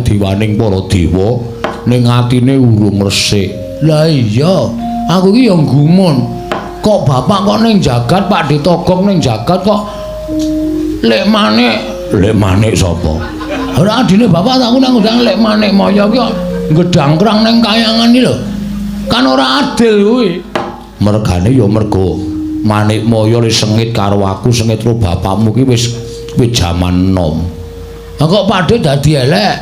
diwaning para dewa ning atine urung resik. Lah iya, aku iki ya gumun. Kok bapak kok ning jagat, Pak Ditogong ning jagat kok lek manik sapa? Ora adine bapak tak ngundang lek manik moyo ki kok gedangkrang ning kayangan iki lho. Kan ora adil kuwi. Mergane ya mergo manik moyo wis sengit karo aku, sengit karo bapakmu ki wis jaman enom. Lah kok padhe dadi elek?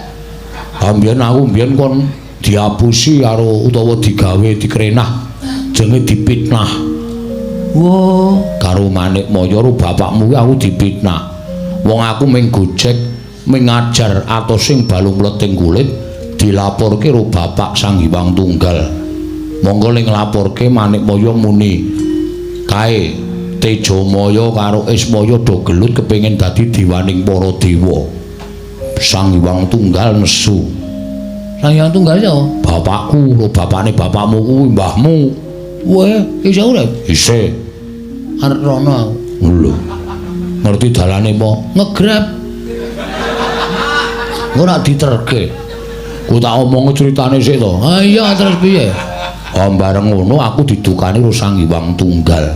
Ambiyen aku mbiyen kon diapusi karo utawa digawe dikrenah jenenge dipitnah. Wo, karo manik moyo karo bapakmu ki aku dipitnah. Wong aku ming gojek, ming ngajar atos sing balung mleting kulit dilaporke karo bapak Sang Hyang Tunggal. Monggo ning nglaporke manik moyo muni kae Tejamaya karo Ismaya do gelut kepengin dadi diwaning para dewa. Sang Hyang Tunggal nesu. Sang Hyang Tunggal ya bapakku, lho bapakne bapakmu kuwi mbahmu. Weh, isih urip? Isih. Arep rono. Lho. Ngerti dalane apa? Ngegrab. Ora diterke. Ku tak omong critane sik to. Ha iya terus piye? Bareng ngono aku didukani karo Sang Hyang Tunggal.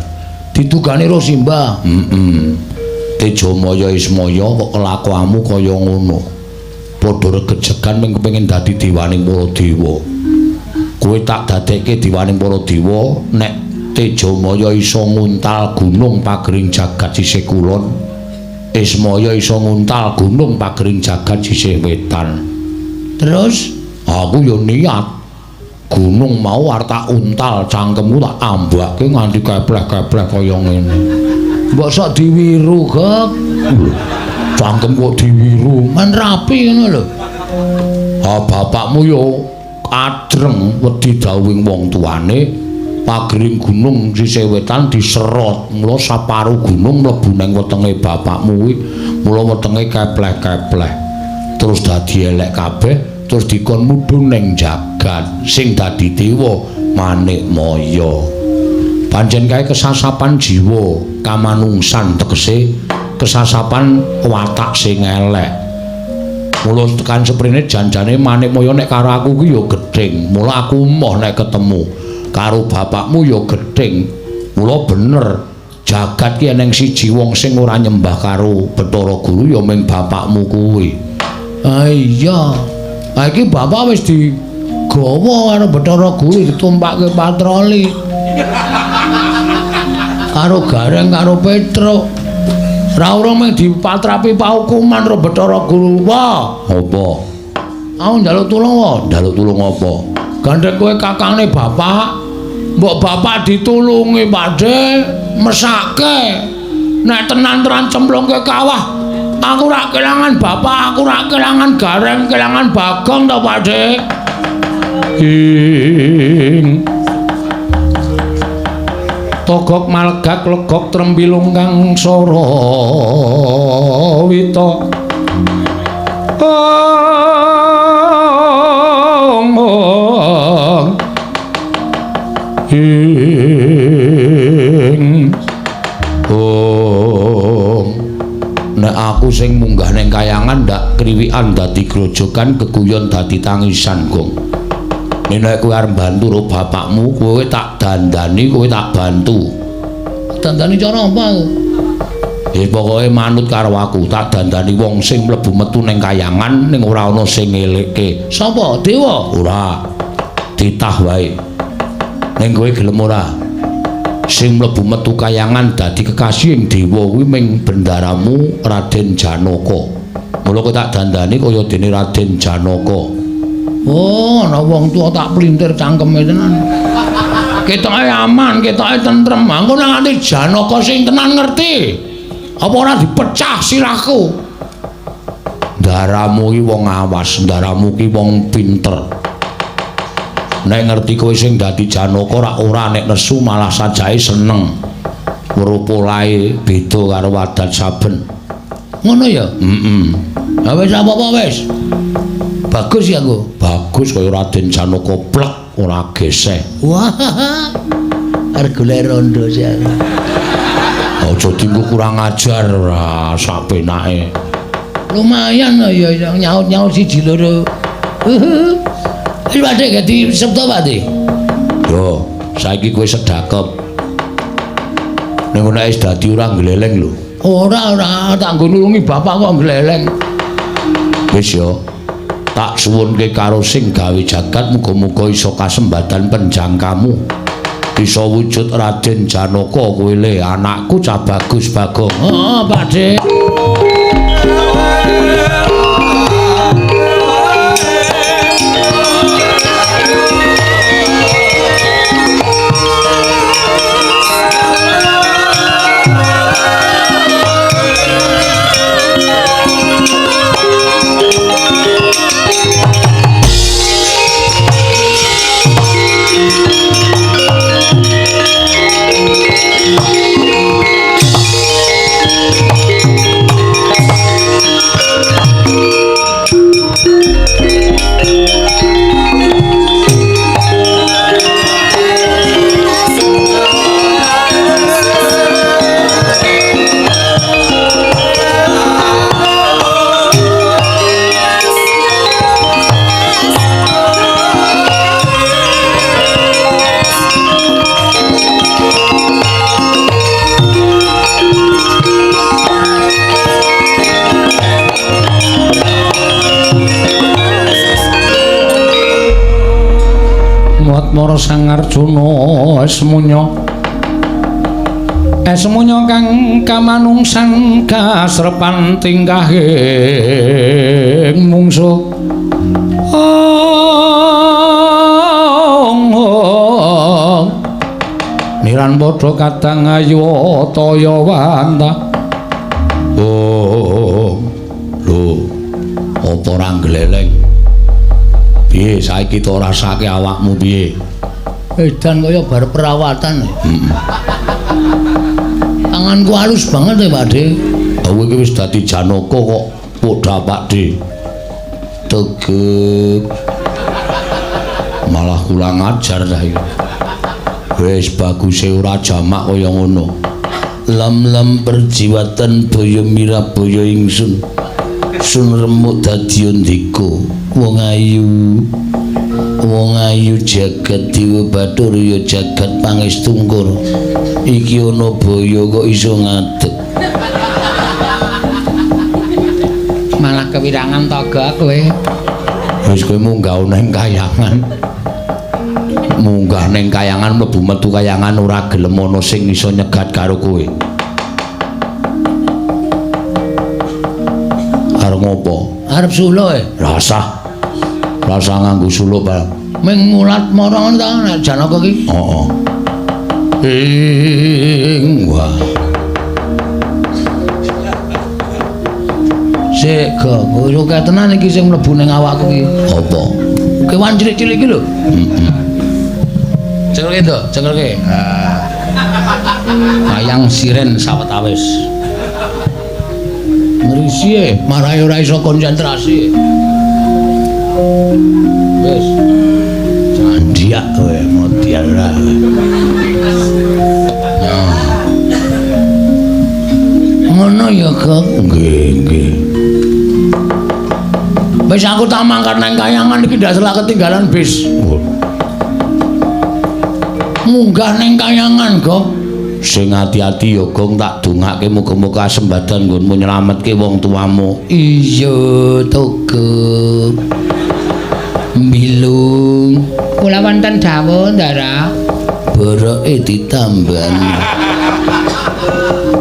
Didukani karo Simbah. Tejamaya Ismaya kok kelakuanmu kaya ngono. Padha regejegan ming kepengin dadi diwaning para dewa. Kowe tak dadekke diwaning para dewa nek Tejamaya iso nguntal gunung pagering jagat sisih kulon, Ismaya iso nguntal gunung pagering jagat sisih wetan. Terus aku yo niat gunung mau arep tak untal, cangkemmu tak ambake nganti kepleh-kepleh kaya ngene. Mbok sok diwiru, Gek. Cangkem kok diwiru, men rapi ngono lho. Bapakmu yo adreng wedi dawuhing wong tuane, pagering gunung sisih wetan diserot, mula saparuh gunung mlebu nang wetenge bapakmu kuwi, mula wetenge kepleh-kepleh. Terus dadi elek kabeh, terus dikon mudhun ning jagat sing dadi dewa manik moyo. Pancen kae kesasapan jiwa kamanungsan tegese kesasapan watak sing elek. Mula tekan seprene janjane manik moyo nek karo aku kuwi ya gedhing. Mula aku emoh nek ketemu karo bapakmu ya gedhing. Mula bener jagat ki eneng siji wong sing ora nyembah karo Bathara Guru ya mung bapakmu kuwi. Ah iya. Ha iki bapak wis digawa karo Bathara Guru ditumpake patroli. Karo Gareng karo Petruk. Ra ora mung dipatrapi paukuman karo Bathara Guru. Wah, apa? Aku njaluk tulung wae. Njaluk tulung apa? Gandeng kowe kakangne bapak. Mbok bapak ditulungi, Pakde, mesake. Nek tenan-tenan cemplungke kawah, aku ora kelangan bapak, aku ora kelangan Gareng, kelangan Bagong to, Pakde. Togok malgak legok trembilung kang sarawita. Nek aku sing munggah ning kayangan ndak kriwikan dadi grojogan keguyon dadi tangisan, Gong. Nek kowe arep bantu karo bapakmu, kowe tak dandani, kowe tak bantu. Dandani cara apa aku? Pokoke manut karo aku, tak dandani wong sing mlebu metu ning kayangan ning ora ana sing ngelekke. Sapa? Dewa? Ora. Ditah wae. Ning kowe gelem ora? Sing mlebu metu kayangan dadi kekasihing dewa kuwi ming bendaramu Raden Janaka. Mula kowe tak dandani kaya dene Raden Janaka. Oh, ana wong tuwa tak plintir cangkeme tenan. Ketoke aman, ketoke tentrem. Engko nang ati Janaka sing tenan ngerti. Apa ora dipecah sirahku? Ndaramu iki wong awas, ndaramu iki wong pinter. Nek ngerti kowe sing dadi Janaka ora nek nesu malah sajae seneng. Weruh polahe beda karo wadat saben. Ngono ya? Ha wis apa-apa wis. Bagus ya aku. Bagus kaya Raden Janaka plek ora geseh. Wah. Arep golek rondo sih. Aja dinggo kurang ajar ora sak penake. Lumayan ya nyaut-nyaut siji loro. Wis padhe ganti septo Pak De. Yo, saiki kowe sedakep. Nek ana wis dadi ora gleleng lho. Ora tak nggo nulungi bapak kok gleleng. Wis yo. Tak suwunke karo sing gawe jagat muga-muga iso kasembadan penjangkamu. Bisa wujud Raden Janaka kowe le anakku cah bagus Bagong. Heeh, Pak De. Mara Sang Arjuna esmunya kang kamanungsan kasrepan tingkahing mungsuh niran padha kadang ayu taya wantah lho apa ora gleleng piye saiki to rasake awakmu piye edan kaya bar perawatan tanganku halus banget ya Pak De kowe iki wis dadi Janaka kok padha Pak De tegep malah kurang ajar ta iki wis baguse ora jamak kaya ngono lam perjiwatan boyo mira boyo ingsun sun remuk dadi ndika wong ayu jagat Dewa Bathara ya jagat Pangestungkur iki ana boyo kok iso ngadeg malah kewirangan toga kowe wis kowe munggah nang kayangan mlebu metu kayangan ora gelem ana sing iso nyegat karo kowe arep ngopo arep suluh rasa nganggo suluh barang ming mulat marang ta Janaka iki wah sik guru ketenan iki sing mlebu ning awakku iki apa kewan cilik-cilik iki lho cengelke ayang siren sawetawis ngrisi marai ora iso konsentrasi wis jandiak kowe modal ra ngono ya kok nggih wis aku tak mangkat nang kayangan iki ndak salah ketinggalan bis munggah ning kayangan kok sing ati-ati ya Gong tak dongake muga-muga sembadan nggonmu nyelametke wong tuamu iya togep bilung kula wonten dawuh Ndara boroke ditamban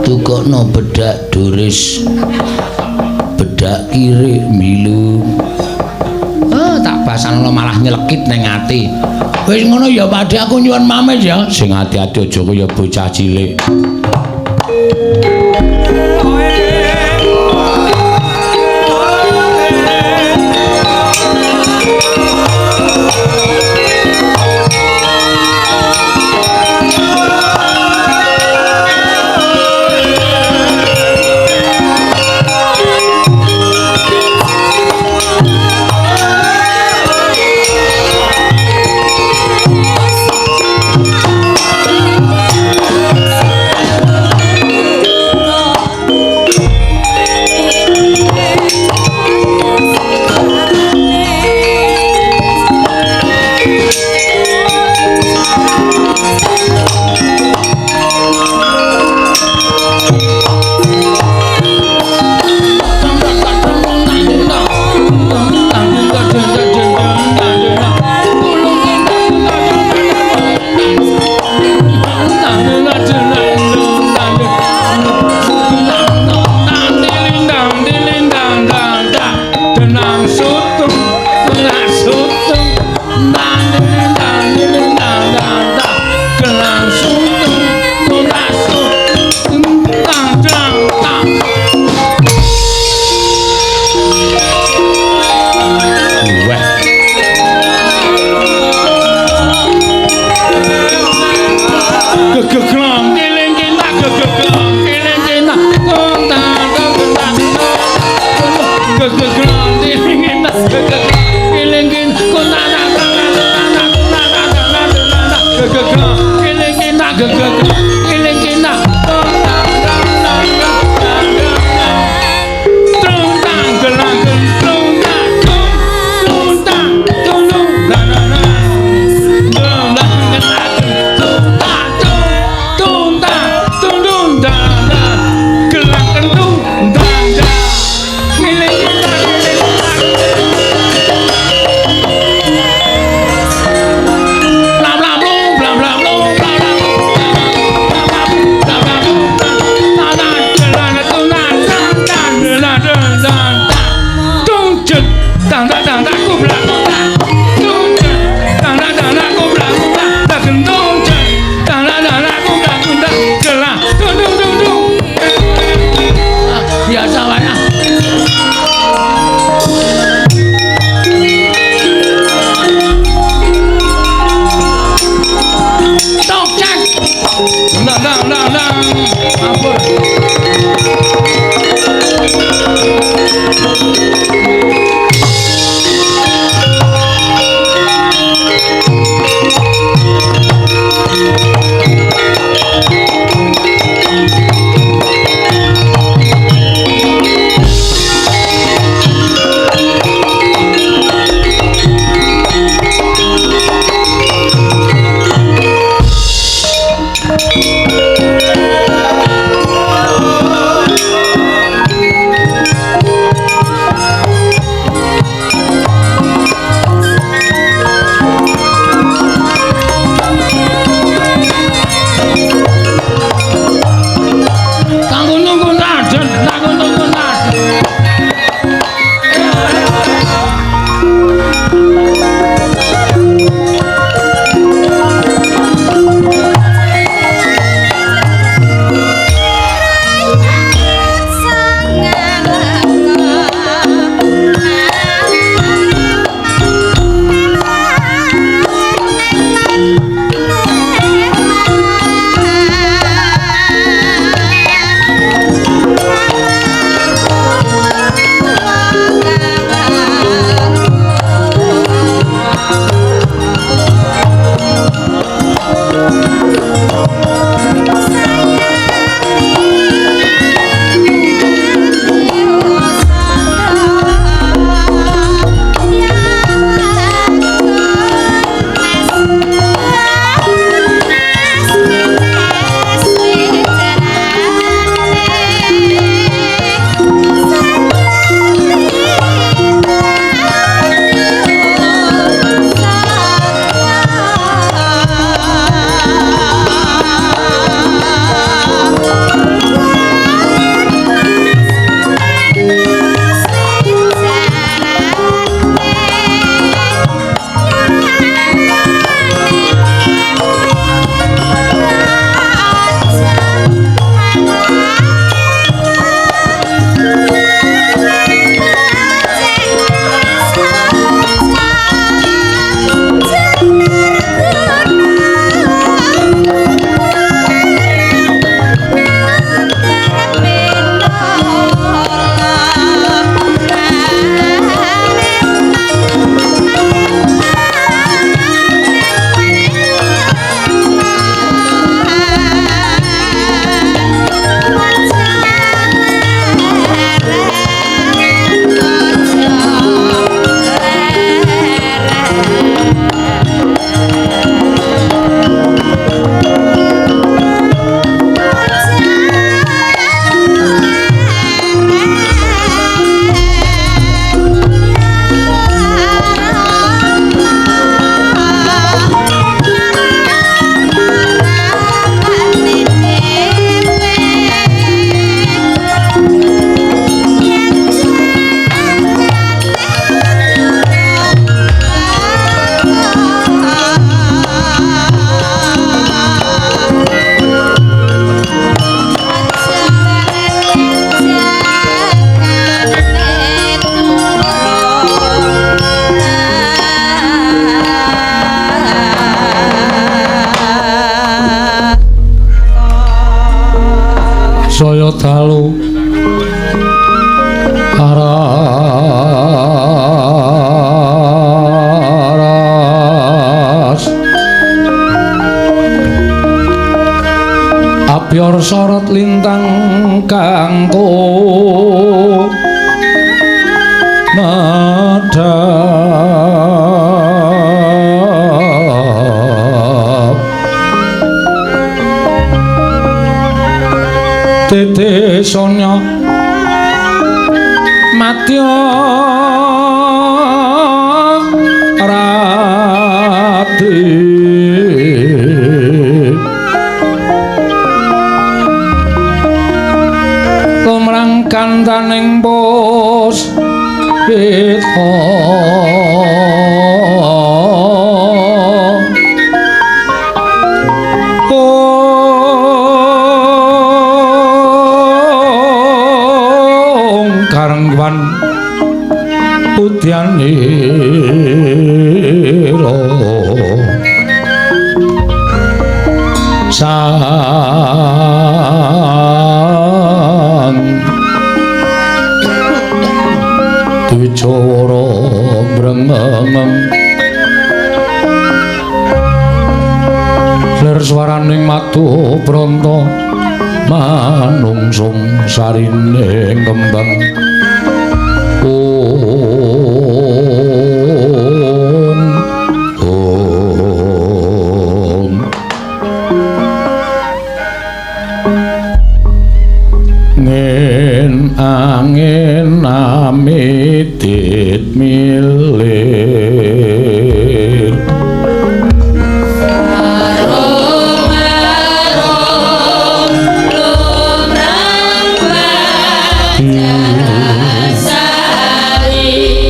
tukokno bedak doris bedak kiri bilung tak basano malah nyelekit ning ati wis ngono ya Pakde aku nyuwun pamit ya sing ati-ati aja kaya bocah cilik saya dalu aras abyor sorot lintang kangko madhap tete sonya matya rati tumrang kantaning pos pita nira sang Dwijawara brengeng lir swaraning matu pranta manungsung sarine kembang angin amitit milir arung-arung lumrang Bagasari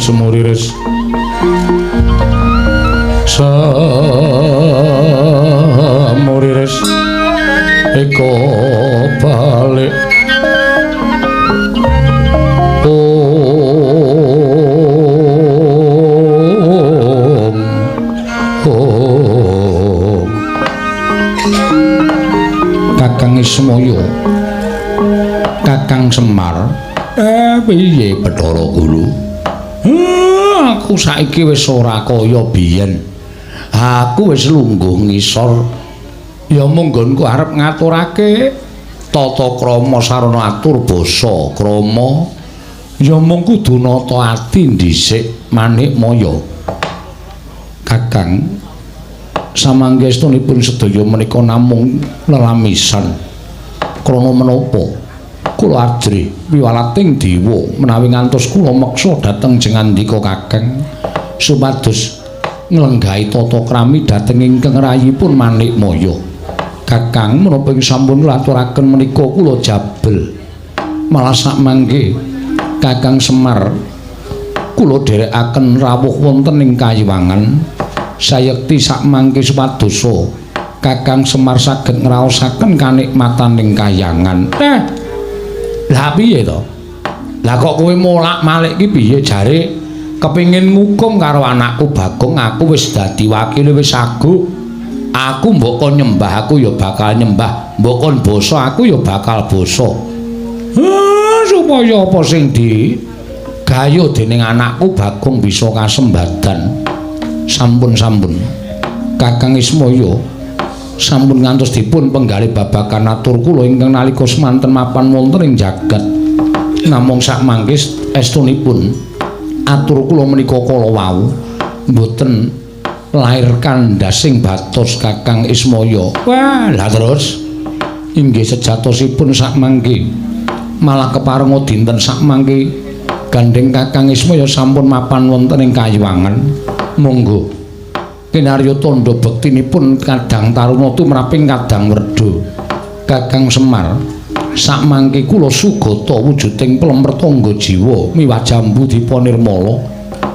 semuriris semuriris eko balik Kakang Ismaya Kakang Semar piye Bathara Guru aku saiki wis ora kaya biyen aku wis lungguh ngisor Ya mung nggonku arep ngaturake tata krama sarana atur basa krama ya mung kudu nata ati dhisik Manikmaya. Kakang samanggestunipun sedaya menika namung lelamisan krana menapa kula ajrih piwalating dewa menawi ngantos kula meksa dhateng jengandika Kakang supados nglenggahi tata krami dhateng ingkang rayipun Manikmaya. Kakang menapa sampun kula aturaken menika kula jabel malah sakmangke Kakang Semar kula dherekaken rawuh wonten ing Kayiwangan sayekti sakmangke supadosa Kakang Semar saged ngraosaken kanikmataning kahyangan. Lah piye to? Lah kok kowe molak-malik iki piye jare kepengin ngukum karo anakku Bagong aku wis dadi wakile wis aguk. Aku mbok kon nyembah aku ya bakal nyembah, mbok kon basa aku ya bakal basa. Supaya apa sing digayo dening anakku Bagong bisa kasembadan. Sampun-sampun. Kakang Ismaya sampun ngantos dipun penggalih babagan atur kula ingkang nalika semanten mapan wonten ing jagat. Namung sakmangke estunipun atur kula menika kala wau mboten lair kandhasing batos Kakang Ismaya. Wah, lah terus inggih sejatosipun sakmangke malah keparenga dinten sakmangke gandeng Kakang Ismaya sampun mapan wonten ing Kayiwangan. Monggo kinarya tandha bektinipun kadang taruna tumraping kadang werda. Kakang Semar sakmangke kula sugata wujuding pelempertangga jiwa miwah jambu dipa nirmala.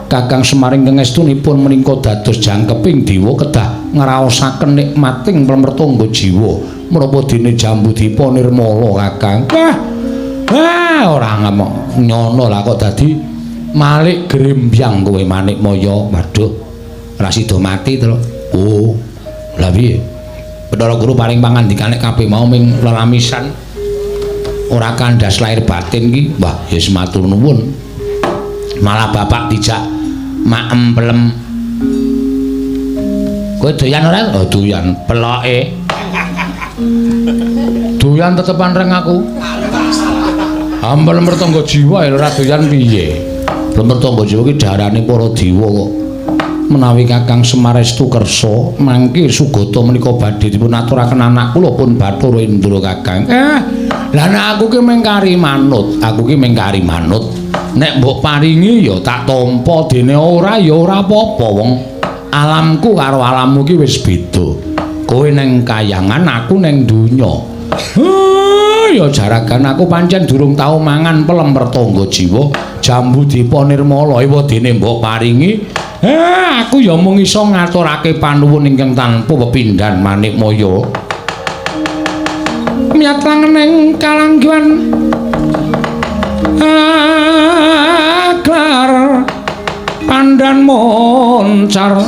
Kakang Semar ingkang estunipun menika dados jangkeping dewa kedah ngraosaken nikmating pelempertangga jiwa menapa dene jambu dipa nirmala Kakang. Ora ngamuk nyono lah kok dadi malik grembyang kowe Manikmaya. Waduh, ora sida mati to. Oh, lah piye? Bathara Guru paring pangandikane kabeh mau ming lelamisan. Ora kandhas lahir batin ki. Wah, ya matur nuwun. Malah bapak dijak maem pelem. Kowe doyan ora? Oh, doyan. Peloke. Doyan tetepan reng aku. Ampel mertangga jiwa ya ora doyan piye? Mertangga jiwa ki darane para dewa kok. Menawi Kakang Semar estu kersa mangke sugata menika badhe dipun aturaken anak kula pun Bathara Indra Kakang. Lah nek aku ki mengkari manut, nek mbok paringi ya tak tampa dene ora ya ora apa-apa wong alamku karo alammu ki wis beda. Kowe ning kahyangan, aku ning donya. Ya jaragan aku pancen durung tau mangan pelempertangga jiwa jambu dipa nirmala ewa dene mbok paringi. Aku ya mung iso ngaturake panuwun ingkang tanpa pepindhan Manikmaya. Miyatangening kalangguan aglar pandan moncar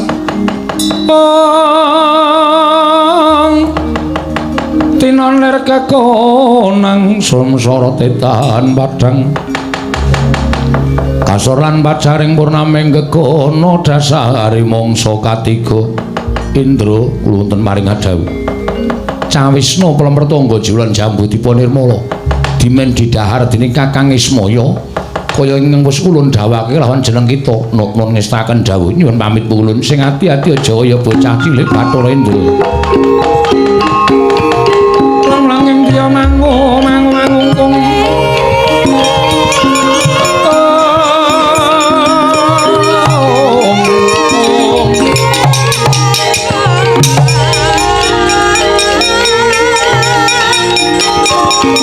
tinoner kekonang samsara tetan padhang kasor lan pacaring purnaming gegono dasari mangsa katiga. Indra kula wonten maring adhawu cawisna pelempertangga jiwa lan jambu dipa nirmala dimen didhahar dening Kakang Ismaya kaya ingkang wis kula dhawuhake lawan jeneng kita nun ngestaken dawuh nyuwun pamit pulun sing ati-ati aja kaya bocah cilik Bathara Indra. Langing dia mangungkung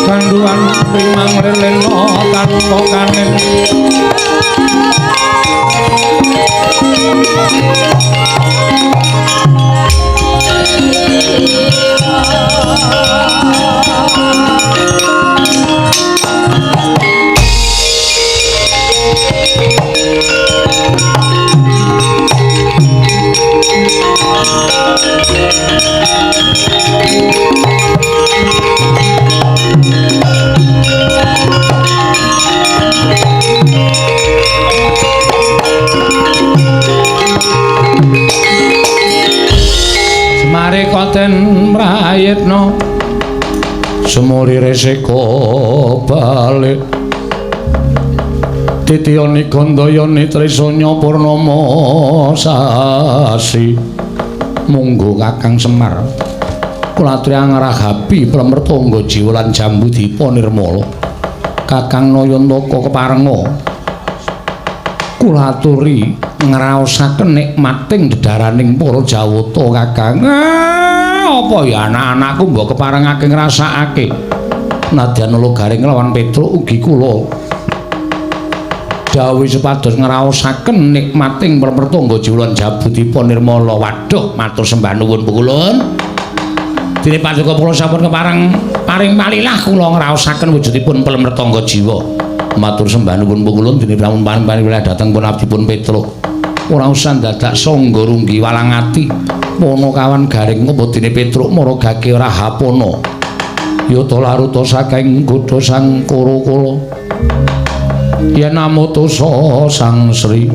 kanduan primang leleno tanpa kanen semuri resiko balik titiyoni gandayani trisanya purnama sasi munggo Kakang Semar kula aturi angrahapi Pramrtangga Jiwa lan Jambudipa Nirmala Kakang Nayantaka keparenga kula aturi ngraosaken nikmating dedaraning para Jawata Kakang. Apa ya anak-anakku mbok keparengake ngrasakake nadyan Nulagaring lawan Petruk ugi kula dawuh supados ngraosaken nikmating Pramrtangga Jiwa lan Jambudipa Nirmala. Waduh matur sembah nuwun pukulun dene paduka kula sampun paring palilah kula ngraosaken wujudipun Pramrtangga Jiwa. Matur sembah nuwun pukulun dene pramun paring dhateng pun abdipun Petruk. Ora usah dadak sangga runggi walang ati. Pono kawan garing apa dene Petruk maragake ora hapono. Yata laruta saking godha sang Kurakala. Yen namutusa Sang Sri.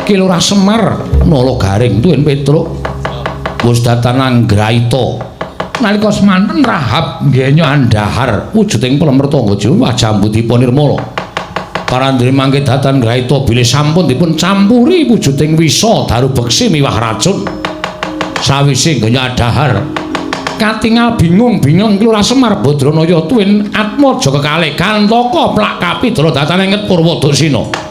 Ki Lurah Semar Nalagaring tuwin Petruk. Wis datan anggraita. Nalika semanten Rahab nggenya andhahar wujuding Pramrtangga Jiwa Jambudipa Nirmala. Parandene mangke datan graita bilih sampun dipun campuri wujuding wisa daru beksi miwah racun. Sawise nggenya andhahar katingal bingung-bingung Lurah Semar Badranaya tuwin Atmaja kekalih Kantaka plak kapidala datan enget Purwadasina.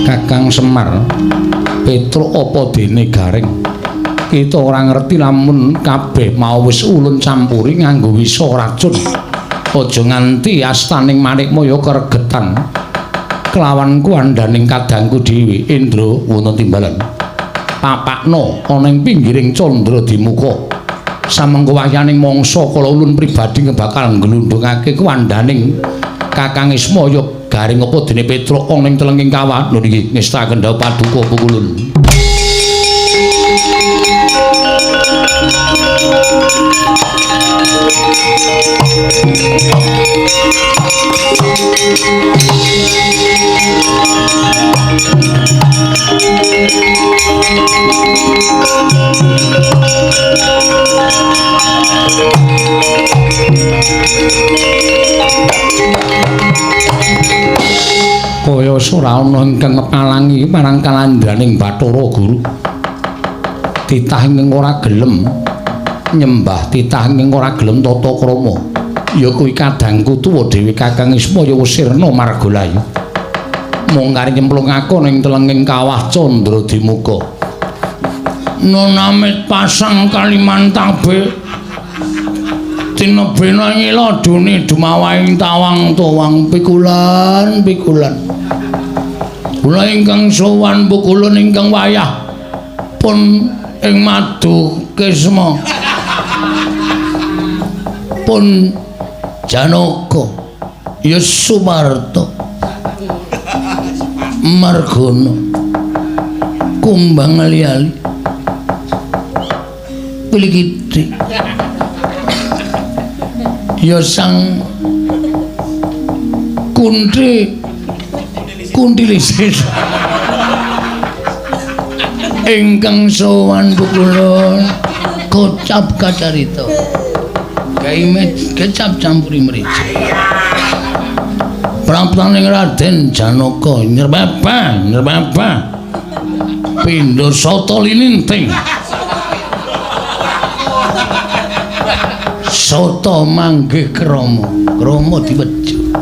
Kakang Semar Petruk apa dene garing kita ora ngerti lamun kabeh mau wis ulun campuri nganggo wisa racun aja nganti astaning Manikmaya keregetan kelawan kuandaning kadangku dhewe Indra wonten timbalan papakno ana ing pinggiring candra dimuka samengko wahyaning mangsa kala ulun pribadi bakal nglundhungake kuandaning Kakang Ismaya garing apa dene Petruk ana ing telenging kawat lho niki ngestaken dawuh paduka pukulun. Kaya ora ana ingkang ngepalangi marang kalandraning Bathara Guru. Titah ingkang ora gelem nyembah, titah ingkang ora gelem tata krama. Ya kuwi kadangku tuwa dhewe Kakang Ismaya Sirna Margalayu. Mung kari nyemplungake ning telenging kawah candra dimuka. Nonamit pasang Kalimantabe tinebena ngiladuni dumawahing tawang-tawang pikulan. Kula ingkang sowan pukulun ingkang wayah pun ing Madu Kesma pun Janaka ya Sumarta Margana Kumbang ali-ali Piligiti ya Sang Kundilis ingkang sowan pukulun kocap kacarita kaimet kecap campuri merica praptaning Raden Janaka nyerbaba Pindha soto lininting. Soto manggih krama. Krama diwejo.